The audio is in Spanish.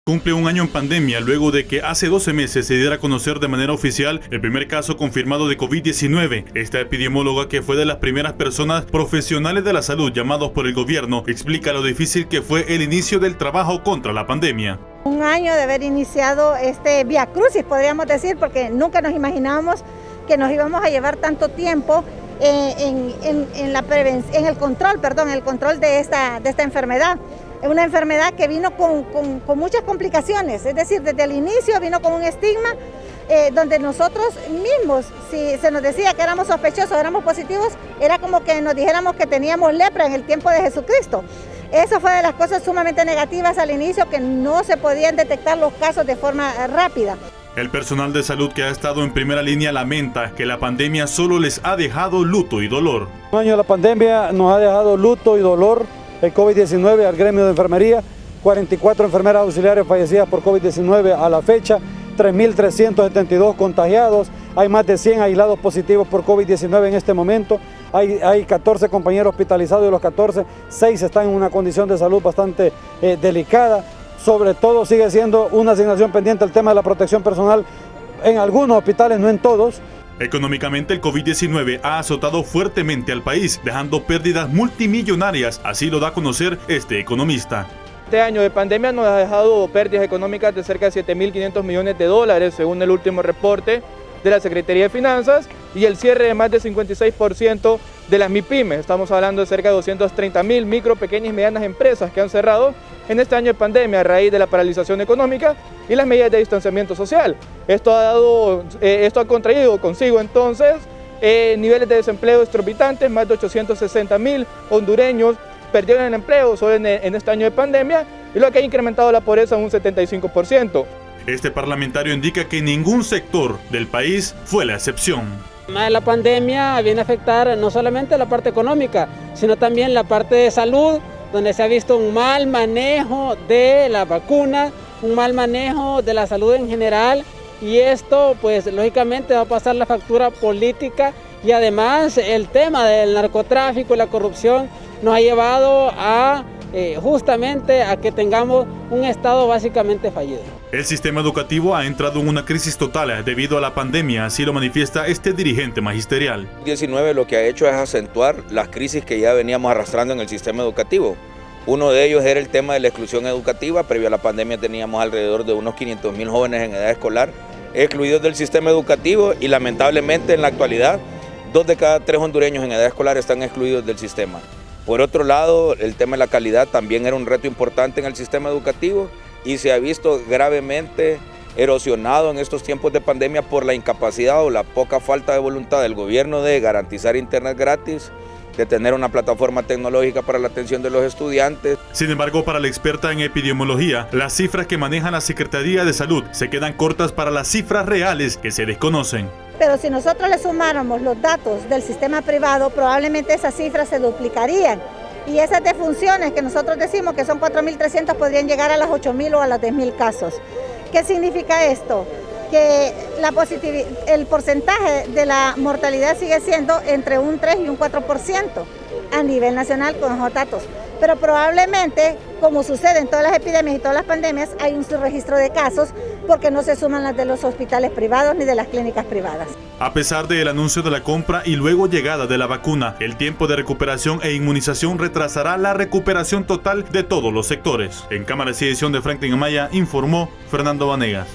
Cumple un año en pandemia luego de que hace 12 meses se diera a conocer de manera oficial el primer caso confirmado de COVID-19. Esta epidemióloga, que fue de las primeras personas profesionales de la salud llamados por el gobierno, explica lo difícil que fue el inicio del trabajo contra la pandemia. Un año de haber iniciado este viacrucis, podríamos decir, porque nunca nos imaginábamos que nos íbamos a llevar tanto tiempo en el control de esta enfermedad. Es una enfermedad que vino con muchas complicaciones, es decir, desde el inicio vino con un estigma donde nosotros mismos, si se nos decía que éramos sospechosos, éramos positivos, era como que nos dijéramos que teníamos lepra en el tiempo de Jesucristo. Eso fue de las cosas sumamente negativas al inicio, que no se podían detectar los casos de forma rápida. El personal de salud que ha estado en primera línea lamenta que la pandemia solo les ha dejado luto y dolor. Un año de la pandemia nos ha dejado luto y dolor. El COVID-19 al gremio de enfermería, 44 enfermeras auxiliares fallecidas por COVID-19 a la fecha, 3.372 contagiados, hay más de 100 aislados positivos por COVID-19 en este momento, hay 14 compañeros hospitalizados y de los 14, 6 están en una condición de salud bastante delicada. Sobre todo sigue siendo una asignación pendiente el tema de la protección personal en algunos hospitales, no en todos. Económicamente, el COVID-19 ha azotado fuertemente al país, dejando pérdidas multimillonarias, así lo da a conocer este economista. Este año de pandemia nos ha dejado pérdidas económicas de cerca de 7.500 millones de dólares, según el último reporte de la Secretaría de Finanzas, y el cierre de más del 56% de las MIPYMES. Estamos hablando de cerca de 230.000 micro, pequeñas y medianas empresas que han cerrado en este año de pandemia a raíz de la paralización económica y las medidas de distanciamiento social. Esto ha contraído consigo entonces niveles de desempleo exorbitantes. Más de 860.000 hondureños perdieron el empleo solo en este año de pandemia, y lo que ha incrementado la pobreza un 75%. Este parlamentario indica que ningún sector del país fue la excepción. La pandemia viene a afectar no solamente la parte económica, sino también la parte de salud, donde se ha visto un mal manejo de la vacuna, un mal manejo de la salud en general, y esto pues lógicamente va a pasar la factura política, y además el tema del narcotráfico y la corrupción nos ha llevado a justamente a que tengamos un Estado básicamente fallido. El sistema educativo ha entrado en una crisis total debido a la pandemia, así lo manifiesta este dirigente magisterial. El 19 lo que ha hecho es acentuar las crisis que ya veníamos arrastrando en el sistema educativo. Uno de ellos era el tema de la exclusión educativa. Previo a la pandemia teníamos alrededor de unos 500.000 jóvenes en edad escolar excluidos del sistema educativo, y lamentablemente en la actualidad 2 de cada 3 hondureños en edad escolar están excluidos del sistema. Por otro lado, el tema de la calidad también era un reto importante en el sistema educativo, y se ha visto gravemente erosionado en estos tiempos de pandemia por la incapacidad o la poca falta de voluntad del gobierno de garantizar internet gratis, de tener una plataforma tecnológica para la atención de los estudiantes. Sin embargo, para la experta en epidemiología, las cifras que maneja la Secretaría de Salud se quedan cortas para las cifras reales que se desconocen. Pero si nosotros le sumáramos los datos del sistema privado, probablemente esas cifras se duplicarían. Y esas defunciones que nosotros decimos que son 4.300 podrían llegar a las 8.000 o a las 10.000 casos. ¿Qué significa esto? Que el porcentaje de la mortalidad sigue siendo entre un 3 y un 4% a nivel nacional con esos datos. Pero probablemente, como sucede en todas las epidemias y todas las pandemias, hay un subregistro de casos porque no se suman las de los hospitales privados ni de las clínicas privadas. A pesar del anuncio de la compra y luego llegada de la vacuna, el tiempo de recuperación e inmunización retrasará la recuperación total de todos los sectores. En cámara y edición de Franklin Amaya informó Fernando Vanegas.